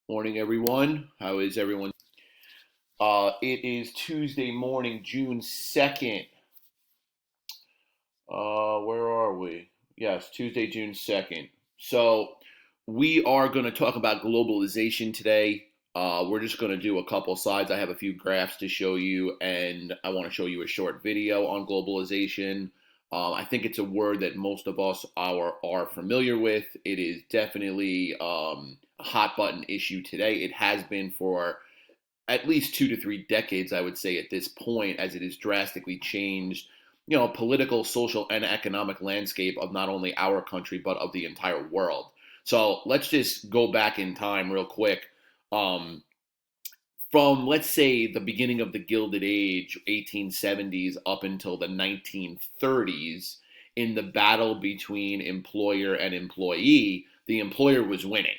Morning, everyone. How is everyone? It is Tuesday morning, June 2nd. Where are we? Yes, Tuesday, June 2nd. So, we are going to talk about globalization today. We're just going to do a couple slides. I have a few graphs to show you, and I want to show you a short video on globalization. I think it's a word that most of us are familiar with. It is definitely a hot button issue today. It has been for at least 2 to 3 decades, I would say, at this point, as it has drastically changed, political, social, and economic landscape of not only our country but of the entire world. So let's just go back in time real quick. Um, from let's say the beginning of the Gilded Age, 1870s, up until the 1930s, in the battle between employer and employee, the employer was winning.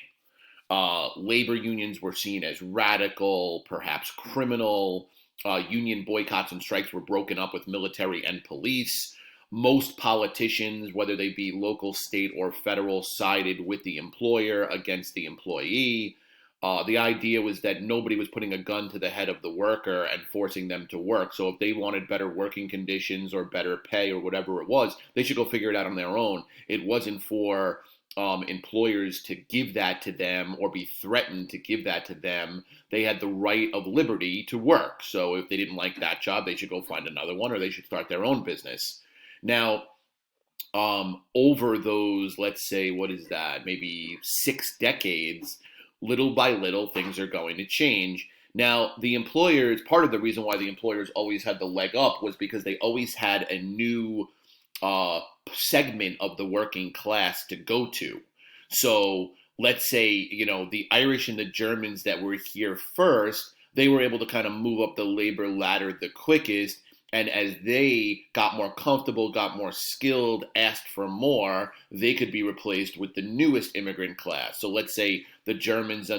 Labor unions were seen as radical, perhaps criminal. Union boycotts and strikes were broken up with military and police. Most politicians, whether they be local, state, or federal, sided with the employer against the employee. The idea was that nobody was putting a gun to the head of the worker and forcing them to work. So if they wanted better working conditions or better pay or whatever it was, they should go figure it out on their own. It wasn't for employers to give that to them or be threatened to give that to them. They had the right of liberty to work. So if they didn't like that job, they should go find another one or they should start their own business. Now, over those, let's say, what is that, maybe 6 decades, little by little, things are going to change. Now, the employers, part of the reason why the employers always had the leg up was because they always had a new uh, segment of the working class to go to. So let's say, the Irish and the Germans that were here first, they were able to kind of move up the labor ladder the quickest. And as they got more comfortable, got more skilled, asked for more, they could be replaced with the newest immigrant class. So let's say the Germans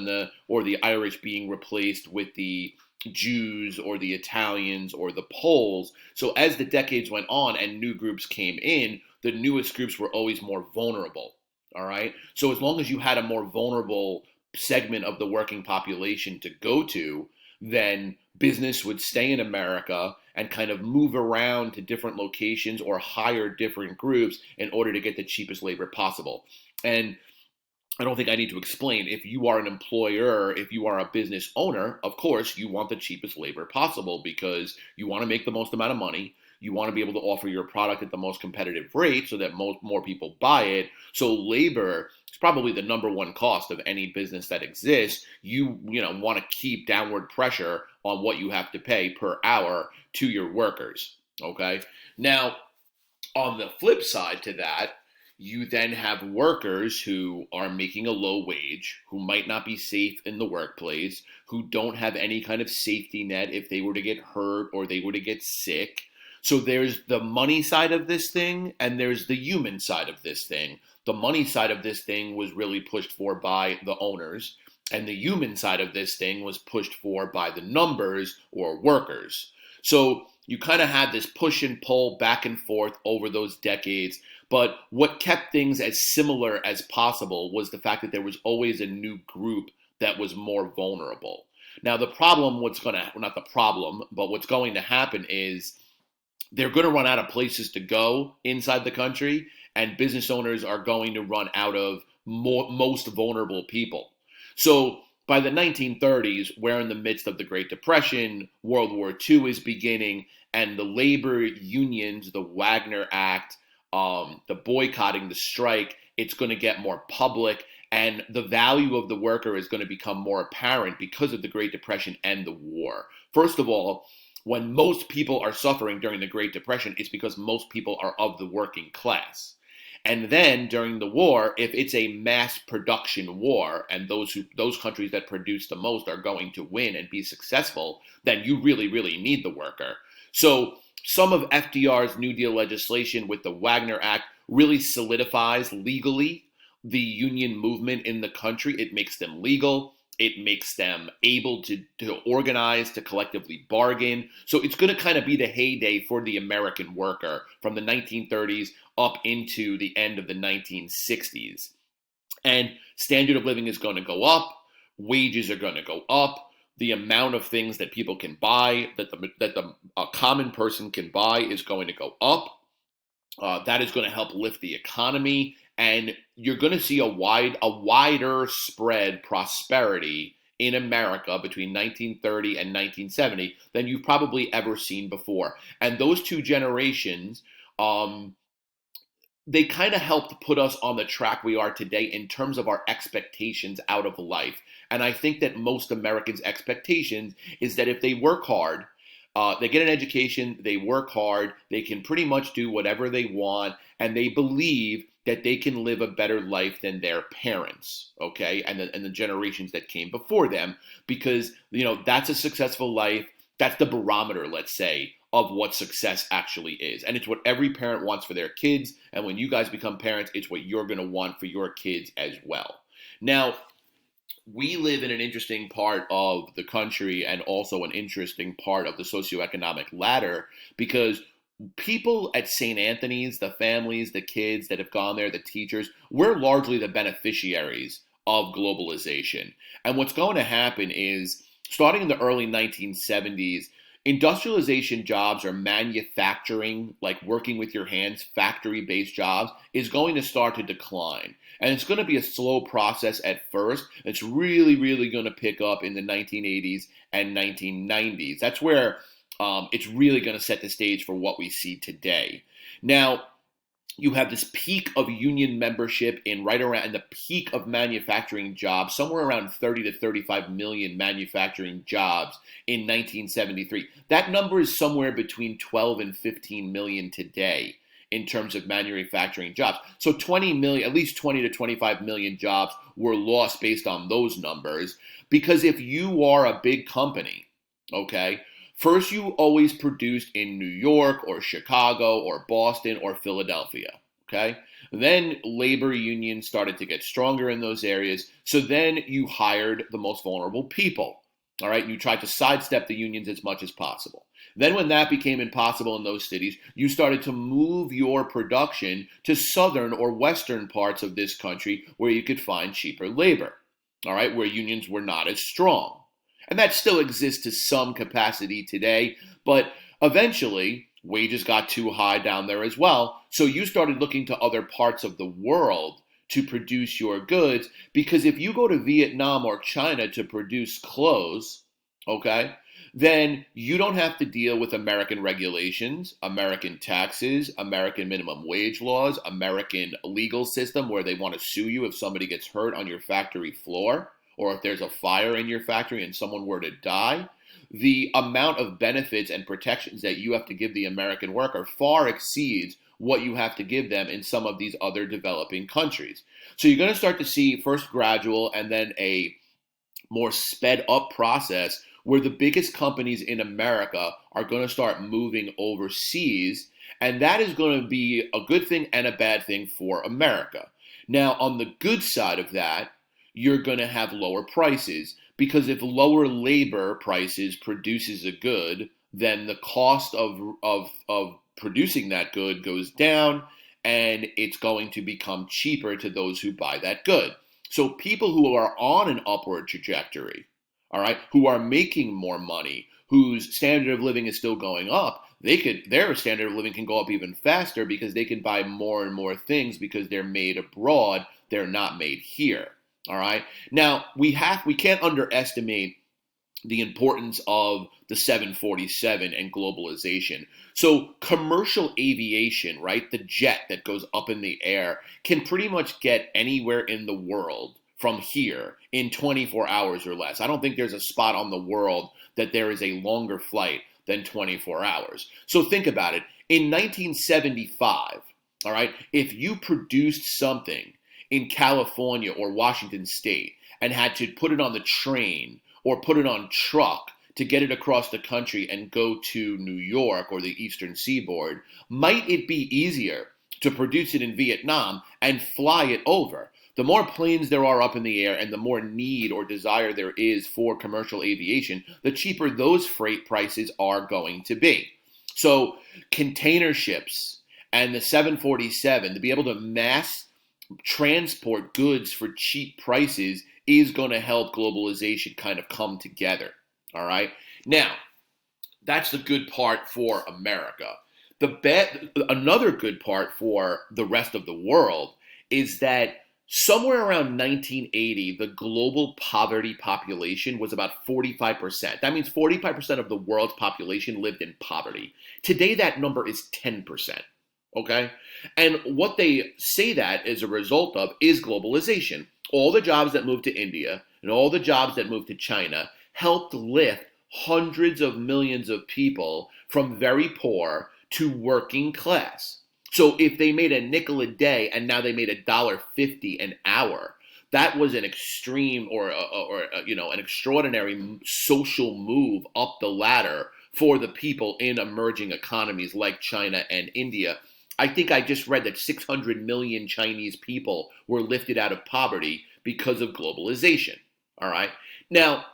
or the Irish being replaced with the Jews or the Italians or the Poles. So as the decades went on and new groups came in, the newest groups were always more vulnerable. All right. So as long as you had a more vulnerable segment of the working population to go to, then business would stay in America and kind of move around to different locations or hire different groups in order to get the cheapest labor possible. And I don't think I need to explain. If you are an employer, if you are a business owner, of course, you want the cheapest labor possible because you want to make the most amount of money. You want to be able to offer your product at the most competitive rate so that more people buy it. So labor is probably the number one cost of any business that exists. You want to keep downward pressure on what you have to pay per hour to your workers. Okay. Now, on the flip side to that, you then have workers who are making a low wage, who might not be safe in the workplace, who don't have any kind of safety net if they were to get hurt or they were to get sick. So there's the money side of this thing and there's the human side of this thing. The money side of this thing was really pushed for by the owners, and the human side of this thing was pushed for by the numbers or workers. So you kind of had this push and pull back and forth over those decades. But what kept things as similar as possible was the fact that there was always a new group that was more vulnerable. Now, not the problem, but what's going to happen is they're going to run out of places to go inside the country, and business owners are going to run out of most vulnerable people. So by the 1930s, we're in the midst of the Great Depression, World War II is beginning, and the labor unions, the Wagner Act, the boycotting, the strike, it's going to get more public, and the value of the worker is going to become more apparent because of the Great Depression and the war. First of all, when most people are suffering during the Great Depression, it's because most people are of the working class. And then during the war, if it's a mass production war and those countries that produce the most are going to win and be successful, then you really, really need the worker. So some of FDR's New Deal legislation with the Wagner Act really solidifies legally the union movement in the country. It makes them legal. It makes them able to organize, to collectively bargain. So it's going to kind of be the heyday for the American worker from the 1930s up into the end of the 1960s. And standard of living is going to go up. wages are going to go up. The amount of things that people can buy, that the common person can buy, is going to go up. That is going to help lift the economy, and you're going to see a wider spread prosperity in America between 1930 and 1970 than you've probably ever seen before. And those two generations, they kind of helped put us on the track we are today in terms of our expectations out of life. And I think that most Americans' expectations is that if they work hard, they get an education, they work hard, they can pretty much do whatever they want, and they believe that they can live a better life than their parents, okay, and the generations that came before them, because that's a successful life. That's the barometer, let's say, of what success actually is, and it's what every parent wants for their kids. And when you guys become parents, it's what you're going to want for your kids as well. Now, we live in an interesting part of the country and also an interesting part of the socioeconomic ladder, because people at St. Anthony's, the families, the kids that have gone there, the teachers, we're largely the beneficiaries of globalization. And what's going to happen is, starting in the early 1970s, industrialization jobs, or manufacturing, like working with your hands, factory-based jobs, is going to start to decline. And it's going to be a slow process at first. It's really, really going to pick up in the 1980s and 1990s. That's where it's really going to set the stage for what we see today. Now, you have this peak of union membership in the peak of manufacturing jobs, somewhere around 30 to 35 million manufacturing jobs in 1973. That number is somewhere between 12 and 15 million today in terms of manufacturing jobs. So 20 million, at least 20 to 25 million jobs were lost based on those numbers. Because if you are a big company, okay, first, you always produced in New York or Chicago or Boston or Philadelphia, okay? Then labor unions started to get stronger in those areas, so then you hired the most vulnerable people, all right? And you tried to sidestep the unions as much as possible. Then when that became impossible in those cities, you started to move your production to southern or western parts of this country where you could find cheaper labor, all right, where unions were not as strong. And that still exists to some capacity today, but eventually wages got too high down there as well. So you started looking to other parts of the world to produce your goods, because if you go to Vietnam or China to produce clothes, okay, then you don't have to deal with American regulations, American taxes, American minimum wage laws, American legal system where they want to sue you if somebody gets hurt on your factory floor, or if there's a fire in your factory and someone were to die. The amount of benefits and protections that you have to give the American worker far exceeds what you have to give them in some of these other developing countries. So you're going to start to see first gradual and then a more sped up process where the biggest companies in America are going to start moving overseas, and that is going to be a good thing and a bad thing for America. Now, on the good side of that, you're going to have lower prices, because if lower labor prices produces a good, then the cost of producing that good goes down, and it's going to become cheaper to those who buy that good. So people who are on an upward trajectory, all right, who are making more money, whose standard of living is still going up, their standard of living can go up even faster because they can buy more and more things because they're made abroad, they're not made here. All right. Now, we can't underestimate the importance of the 747 and globalization. So commercial aviation, right, the jet that goes up in the air, can pretty much get anywhere in the world from here in 24 hours or less. I don't think there's a spot on the world that there is a longer flight than 24 hours. So think about it. In 1975, all right, if you produced something in California or Washington State and had to put it on the train or put it on truck to get it across the country and go to New York or the Eastern Seaboard, might it be easier to produce it in Vietnam and fly it over? The more planes there are up in the air and the more need or desire there is for commercial aviation, the cheaper those freight prices are going to be. So container ships and the 747, to be able to mass transport goods for cheap prices, is going to help globalization kind of come together. All right. Now, that's the good part for America. Another good part for the rest of the world is that somewhere around 1980, the global poverty population was about 45%. That means 45% of the world's population lived in poverty. Today, that number is 10%. Okay? And what they say that as a result of is globalization. All the jobs that moved to India and all the jobs that moved to China helped lift hundreds of millions of people from very poor to working class. So if they made a nickel a day and now they made $1.50 an hour, that was an extreme or an extraordinary social move up the ladder for the people in emerging economies like China and India. I think I just read that 600 million Chinese people were lifted out of poverty because of globalization. All right. Now,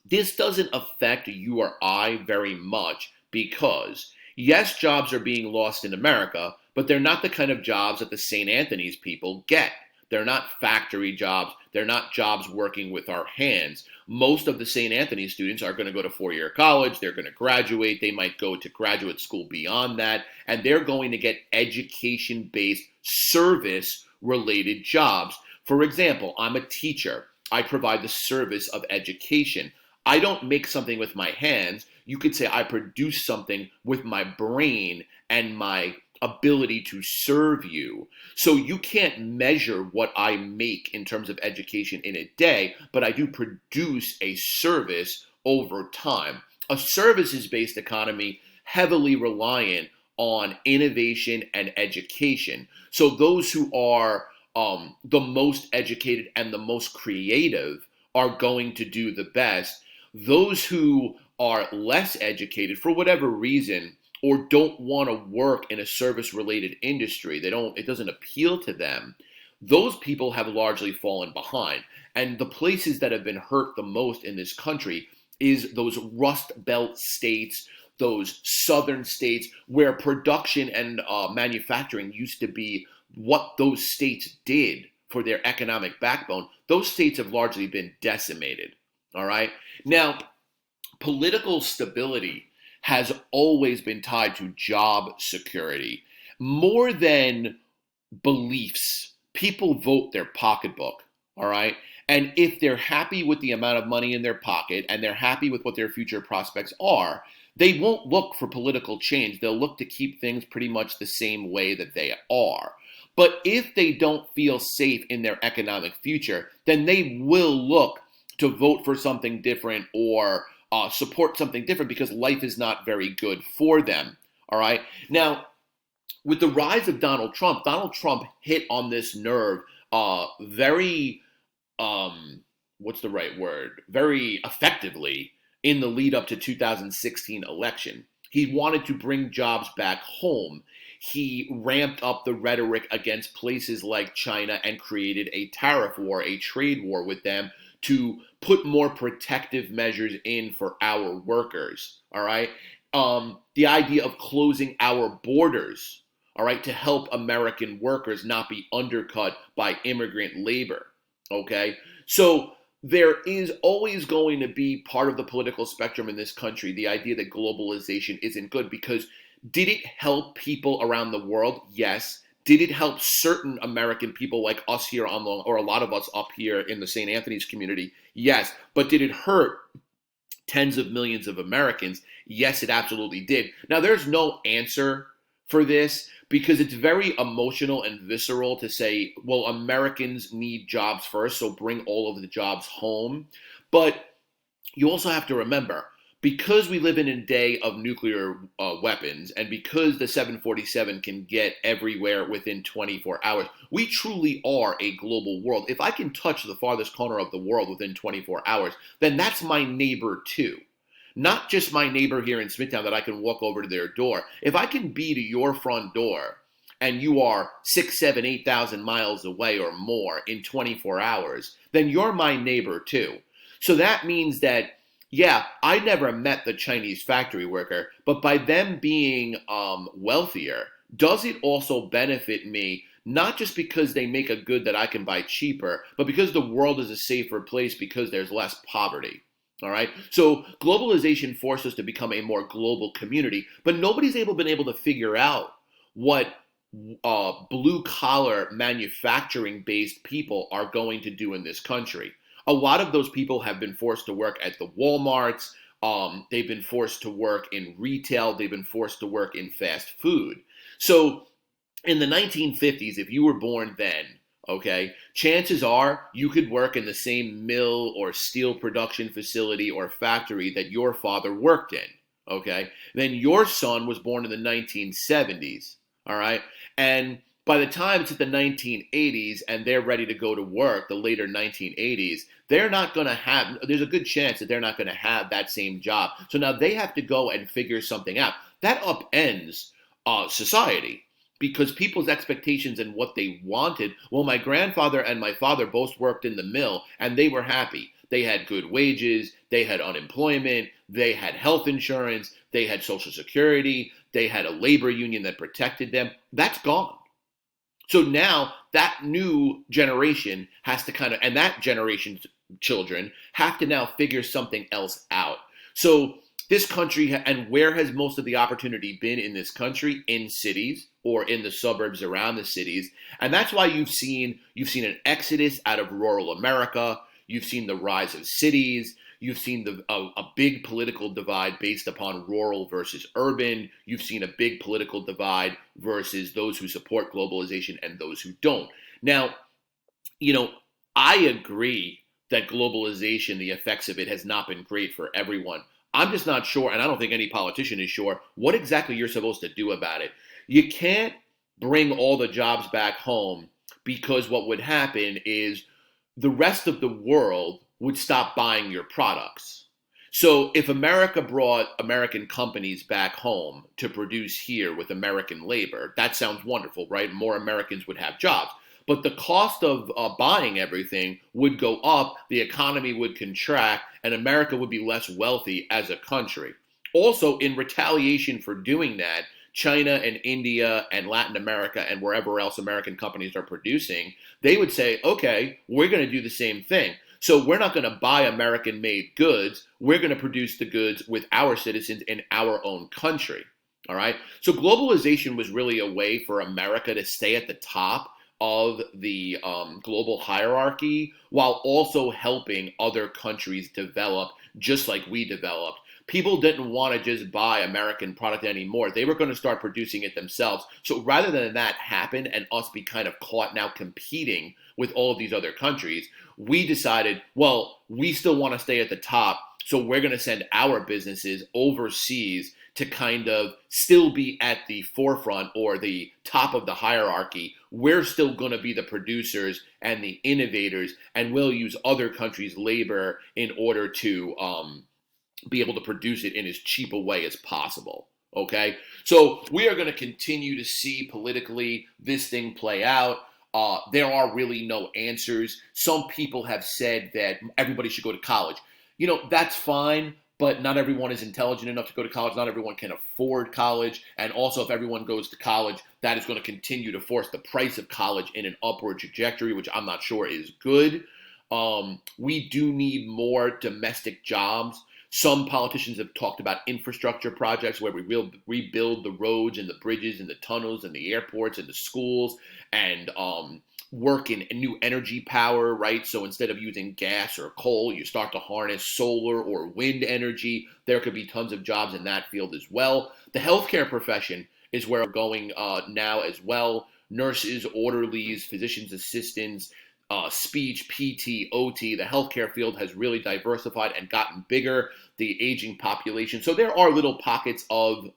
this doesn't affect you or I very much because, yes, jobs are being lost in America, but they're not the kind of jobs that the St. Anthony's people get. They're not factory jobs. They're not jobs working with our hands. Most of the St. Anthony students are going to go to four-year college. They're going to graduate. They might go to graduate school beyond that, and they're going to get education-based service-related jobs. For example, I'm a teacher. I provide the service of education. I don't make something with my hands. You could say I produce something with my brain and my ability to serve you. So you can't measure what I make in terms of education in a day, but I do produce a service over time. A services-based economy heavily reliant on innovation and education. So those who are the most educated and the most creative are going to do the best. Those who are less educated for whatever reason or don't want to work in a service-related industry, it doesn't appeal to them, those people have largely fallen behind. And the places that have been hurt the most in this country is those Rust Belt states, those southern states where production and manufacturing used to be what those states did for their economic backbone. Those states have largely been decimated. All right. Now, political stability has always been tied to job security. More than beliefs, people vote their pocketbook, all right? And if they're happy with the amount of money in their pocket and they're happy with what their future prospects are, they won't look for political change. They'll look to keep things pretty much the same way that they are. But if they don't feel safe in their economic future, then they will look to vote for something different or support something different because life is not very good for them. All right. Now, with the rise of Donald Trump hit on this nerve very, what's the right word? Very effectively in the lead up to 2016 election. He wanted to bring jobs back home. He ramped up the rhetoric against places like China and created a tariff war, a trade war with them to put more protective measures in for our workers, all right? The idea of closing our borders, all right, to help American workers not be undercut by immigrant labor, okay? So there is always going to be part of the political spectrum in this country, the idea that globalization isn't good, because did it help people around the world? Yes. Did it help certain American people like us here on Long, or a lot of us up here in the St. Anthony's community? Yes. But did it hurt tens of millions of Americans? Yes, it absolutely did. Now, there's no answer for this because it's very emotional and visceral to say, well, Americans need jobs first, so bring all of the jobs home. But you also have to remember, because we live in a day of nuclear weapons and because the 747 can get everywhere within 24 hours, we truly are a global world. If I can touch the farthest corner of the world within 24 hours, then that's my neighbor too. Not just my neighbor here in Smithtown that I can walk over to their door. If I can be to your front door and you are 6, 7, 8,000 miles away or more in 24 hours, then you're my neighbor too. So that means that, yeah, I never met the Chinese factory worker, but by them being wealthier, does it also benefit me not just because they make a good that I can buy cheaper, but because the world is a safer place because there's less poverty. All right. So globalization forced us to become a more global community, but nobody's been able to figure out what blue collar manufacturing based people are going to do in this country. A lot of those people have been forced to work at the Walmarts. They've been forced to work in retail. They've been forced to work in fast food. So in the 1950s, if you were born then, okay, chances are you could work in the same mill or steel production facility or factory that your father worked in, okay? Then your son was born in the 1970s, all right? And by the time it's at the 1980s and they're ready to go to work, the later 1980s, they're not going to have, there's a good chance that they're not going to have that same job. So now they have to go and figure something out. That upends society because people's expectations and what they wanted. Well, my grandfather and my father both worked in the mill and they were happy. They had good wages, they had unemployment, they had health insurance, they had Social Security, they had a labor union that protected them. That's gone. So now that new generation has to and that generation's children have to now figure something else out. So this country, and where has most of the opportunity been in this country? In cities or in the suburbs around the cities. And that's why you've seen an exodus out of rural America. You've seen the rise of cities. You've seen a big political divide based upon rural versus urban. You've seen a big political divide versus those who support globalization and those who don't. Now, I agree that globalization, the effects of it has not been great for everyone. I'm just not sure, and I don't think any politician is sure, what exactly you're supposed to do about it. You can't bring all the jobs back home because what would happen is the rest of the world would stop buying your products. So if America brought American companies back home to produce here with American labor, that sounds wonderful, right? More Americans would have jobs. But the cost of buying everything would go up, the economy would contract, and America would be less wealthy as a country. Also, in retaliation for doing that, China and India and Latin America and wherever else American companies are producing, they would say, okay, we're going to do the same thing. So we're not going to buy American-made goods. We're going to produce the goods with our citizens in our own country. All right? So globalization was really a way for America to stay at the top of the global hierarchy while also helping other countries develop just like we developed. People didn't want to just buy American product anymore. They were going to start producing it themselves. So rather than that happen and us be kind of caught now competing with all of these other countries, we decided, well, we still want to stay at the top. So we're going to send our businesses overseas to kind of still be at the forefront or the top of the hierarchy. We're still going to be the producers and the innovators, and we'll use other countries' labor in order to be able to produce it in as cheap a way as possible. Okay? So we are going to continue to see politically this thing play out. There are really no answers. Some people have said that everybody should go to college. That's fine, but not everyone is intelligent enough to go to college. Not everyone can afford college. And also, if everyone goes to college, that is going to continue to force the price of college in an upward trajectory, which I'm not sure is good. We do need more domestic jobs. Some politicians have talked about infrastructure projects where we will rebuild the roads and the bridges and the tunnels and the airports and the schools and work in new energy power, right? So instead of using gas or coal, you start to harness solar or wind energy. There could be tons of jobs in that field as well. The healthcare profession is where we're going now as well. Nurses, orderlies, physician's assistants, speech, PT, OT. The healthcare field has really diversified and gotten bigger. The aging population. So there are little pockets of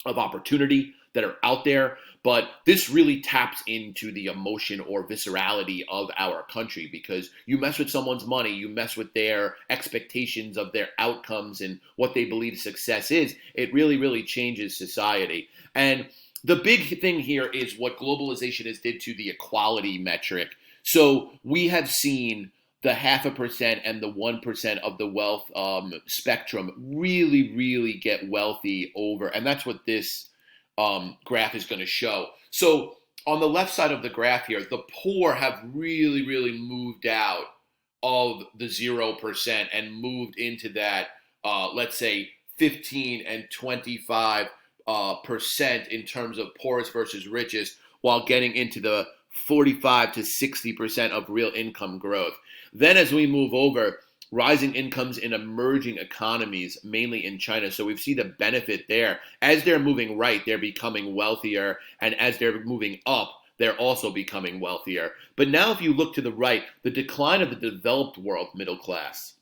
opportunity that are out there, but this really taps into the emotion or viscerality of our country because you mess with someone's money, you mess with their expectations of their outcomes and what they believe success is. It really, really changes society. And the big thing here is what globalization has did to the equality metric. So we have seen the 0.5% and the 1% of the wealth spectrum really, really get wealthy over, and that's what this graph is going to show. So on the left side of the graph here, the poor have really, really moved out of the 0% and moved into that, let's say, 15 and 25 percent in terms of poorest versus richest, while getting into the 45 to 60% of real income growth. Then as we move over, rising incomes in emerging economies, mainly in China. So we see the benefit there. As they're moving right, they're becoming wealthier. And as they're moving up, they're also becoming wealthier. But now if you look to the right, the decline of the developed world middle class.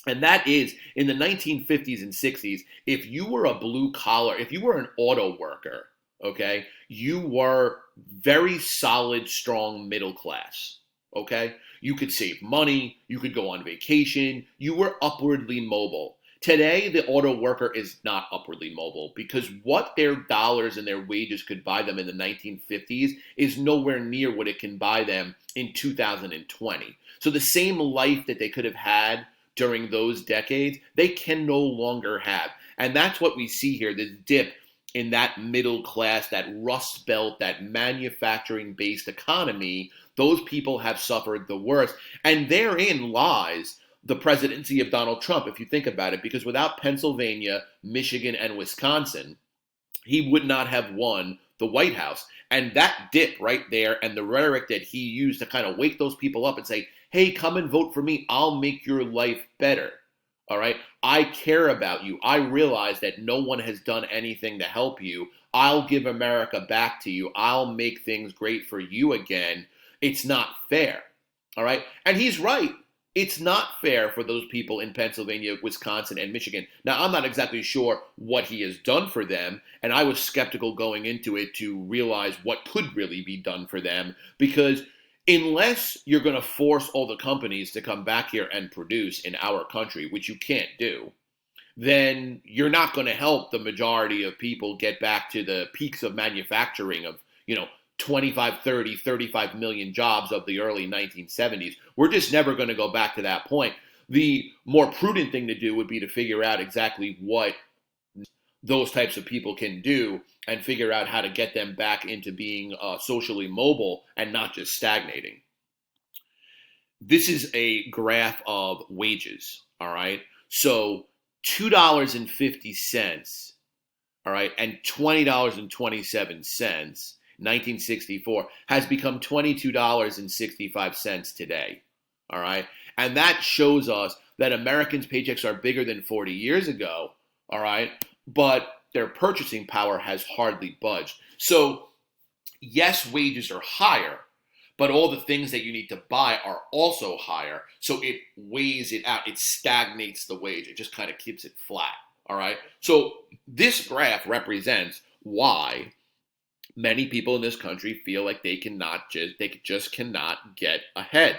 And that is in the 1950s and 60s, if you were a blue collar, if you were an auto worker, okay, you were very solid, strong middle class, okay? You could save money, you could go on vacation, you were upwardly mobile. Today, the auto worker is not upwardly mobile because what their dollars and their wages could buy them in the 1950s is nowhere near what it can buy them in 2020. So the same life that they could have had during those decades, they can no longer have. And that's what we see here, this dip in that middle class, that Rust Belt, that manufacturing-based economy. Those people have suffered the worst. And therein lies the presidency of Donald Trump, if you think about it, because without Pennsylvania, Michigan, and Wisconsin, he would not have won the White House. And that dip right there and the rhetoric that he used to kind of wake those people up and say, hey, come and vote for me. I'll make your life better. All right. I care about you. I realize that no one has done anything to help you. I'll give America back to you. I'll make things great for you again. It's not fair. All right. And he's right. It's not fair for those people in Pennsylvania, Wisconsin, and Michigan. Now, I'm not exactly sure what he has done for them, and I was skeptical going into it to realize what could really be done for them, because unless you're going to force all the companies to come back here and produce in our country, which you can't do, then you're not going to help the majority of people get back to the peaks of manufacturing of, 25, 30, 35 million jobs of the early 1970s. We're just never going to go back to that point. The more prudent thing to do would be to figure out exactly what those types of people can do and figure out how to get them back into being socially mobile and not just stagnating. This is a graph of wages, all right? So $2.50, all right, and $20.27, 1964, has become $22.65 today, all right? And that shows us that Americans' paychecks are bigger than 40 years ago, all right? But their purchasing power has hardly budged. So, yes, wages are higher, but all the things that you need to buy are also higher. So it weighs it out. It stagnates the wage. It just kind of keeps it flat, all right? So this graph represents why many people in this country feel like they just cannot get ahead.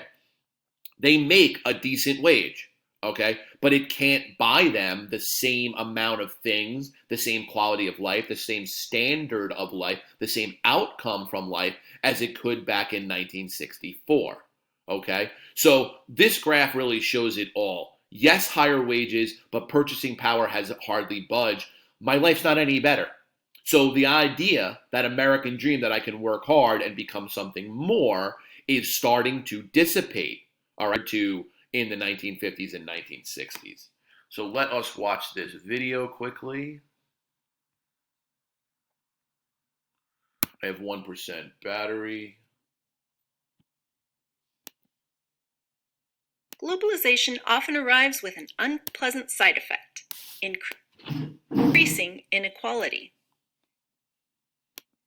They make a decent wage, okay? But it can't buy them the same amount of things, the same quality of life, the same standard of life, the same outcome from life as it could back in 1964, okay? So this graph really shows it all. Yes, higher wages, but purchasing power has hardly budged. My life's not any better. So the idea, that American dream that I can work hard and become something more, is starting to dissipate, all right, in the 1950s and 1960s. So let us watch this video quickly. I have 1% battery. Globalization often arrives with an unpleasant side effect, increasing inequality.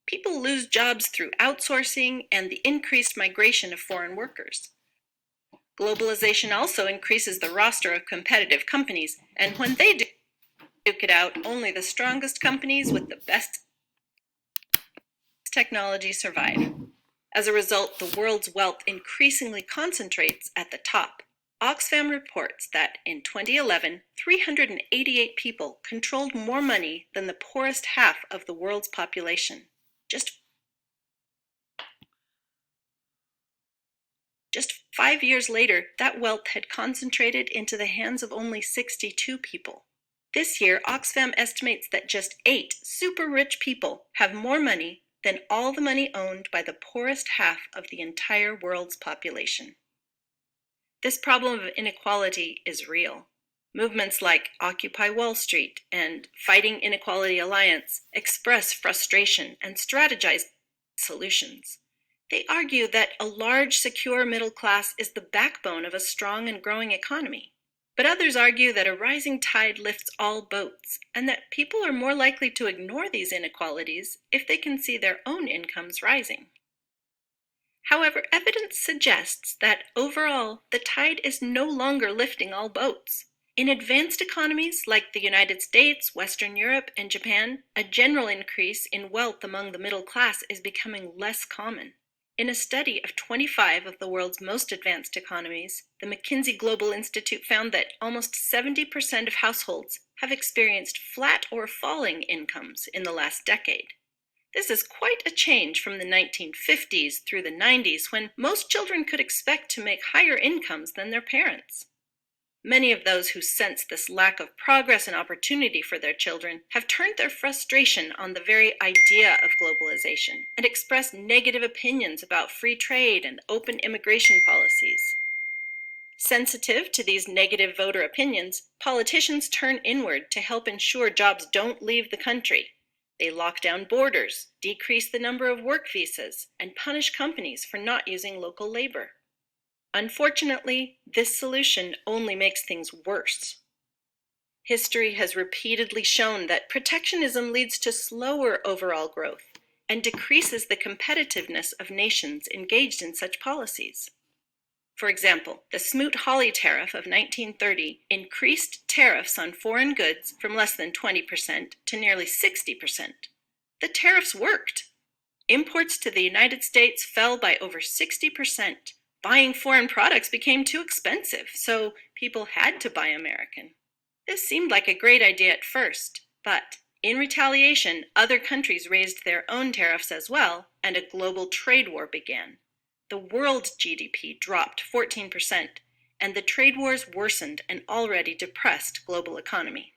People lose jobs through outsourcing and the increased migration of foreign workers. Globalization also increases the roster of competitive companies, and when they duke it out, only the strongest companies with the best technology survive. As a result, the world's wealth increasingly concentrates at the top. Oxfam reports that in 2011, 388 people controlled more money than the poorest half of the world's population. Just 5 years later, that wealth had concentrated into the hands of only 62 people. This year, Oxfam estimates that just 8 super-rich people have more money than all the money owned by the poorest half of the entire world's population. This problem of inequality is real. Movements like Occupy Wall Street and Fighting Inequality Alliance express frustration and strategize solutions. They argue that a large, secure middle class is the backbone of a strong and growing economy. But others argue that a rising tide lifts all boats, and that people are more likely to ignore these inequalities if they can see their own incomes rising. However, evidence suggests that overall, the tide is no longer lifting all boats. In advanced economies like the United States, Western Europe, and Japan, a general increase in wealth among the middle class is becoming less common. In a study of 25 of the world's most advanced economies, the McKinsey Global Institute found that almost 70% of households have experienced flat or falling incomes in the last decade. This is quite a change from the 1950s through the 90s, when most children could expect to make higher incomes than their parents. Many of those who sense this lack of progress and opportunity for their children have turned their frustration on the very idea of globalization and expressed negative opinions about free trade and open immigration policies. Sensitive to these negative voter opinions, politicians turn inward to help ensure jobs don't leave the country. They lock down borders, decrease the number of work visas, and punish companies for not using local labor. Unfortunately, this solution only makes things worse. History has repeatedly shown that protectionism leads to slower overall growth and decreases the competitiveness of nations engaged in such policies. For example, the Smoot-Hawley tariff of 1930 increased tariffs on foreign goods from less than 20% to nearly 60%. The tariffs worked. Imports to the United States fell by over 60%. Buying foreign products became too expensive, so people had to buy American. This seemed like a great idea at first, but in retaliation, other countries raised their own tariffs as well, and a global trade war began. The world GDP dropped 14%, and the trade wars worsened an already depressed global economy.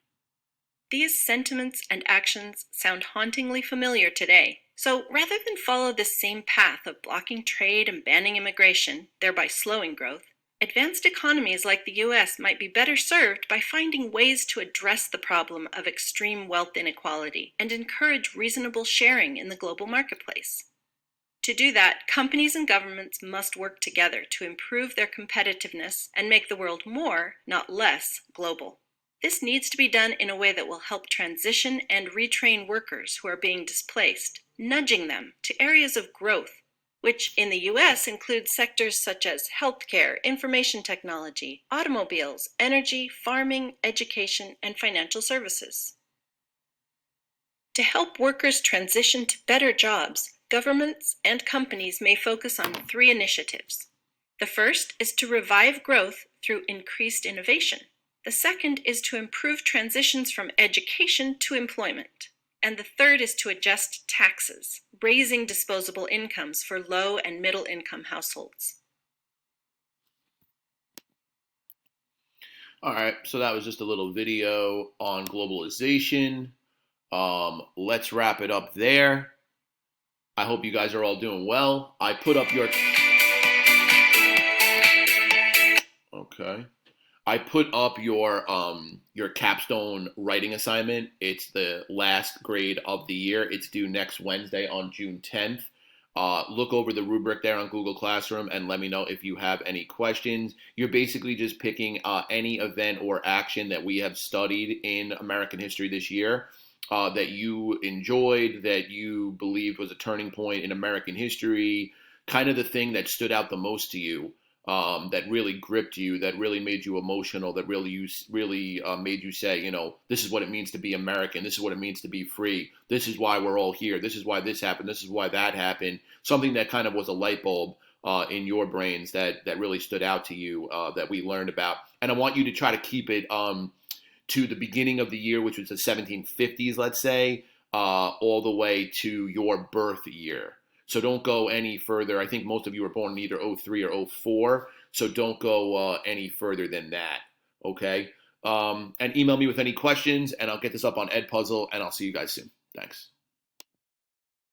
These sentiments and actions sound hauntingly familiar today. So rather than follow this same path of blocking trade and banning immigration, thereby slowing growth, advanced economies like the US might be better served by finding ways to address the problem of extreme wealth inequality and encourage reasonable sharing in the global marketplace. To do that, companies and governments must work together to improve their competitiveness and make the world more, not less, global. This needs to be done in a way that will help transition and retrain workers who are being displaced, nudging them to areas of growth, which in the US include sectors such as healthcare, information technology, automobiles, energy, farming, education, and financial services. To help workers transition to better jobs, governments and companies may focus on 3 initiatives. The first is to revive growth through increased innovation. The second is to improve transitions from education to employment. And the third is to adjust taxes, raising disposable incomes for low and middle income households. All right, so that was just a little video on globalization. Let's wrap it up there. I hope you guys are all doing well. I put up your... Okay. I put up your capstone writing assignment. It's the last grade of the year. It's due next Wednesday on June 10th. Look over the rubric there on Google Classroom and let me know if you have any questions. You're basically just picking any event or action that we have studied in American history this year that you enjoyed, that you believed was a turning point in American history, kind of the thing that stood out the most to you. That really gripped you, that really made you emotional, that really made you say, you know, this is what it means to be American. This is what it means to be free. This is why we're all here. This is why this happened. This is why that happened. Something that kind of was a light bulb in your brains that really stood out to you that we learned about. And I want you to try to keep it to the beginning of the year, which was the 1750s, let's say, all the way to your birth year. So don't go any further. I think most of you were born in either 03 or 04. So don't go any further than that. Okay. And email me with any questions and I'll get this up on Edpuzzle and I'll see you guys soon. Thanks.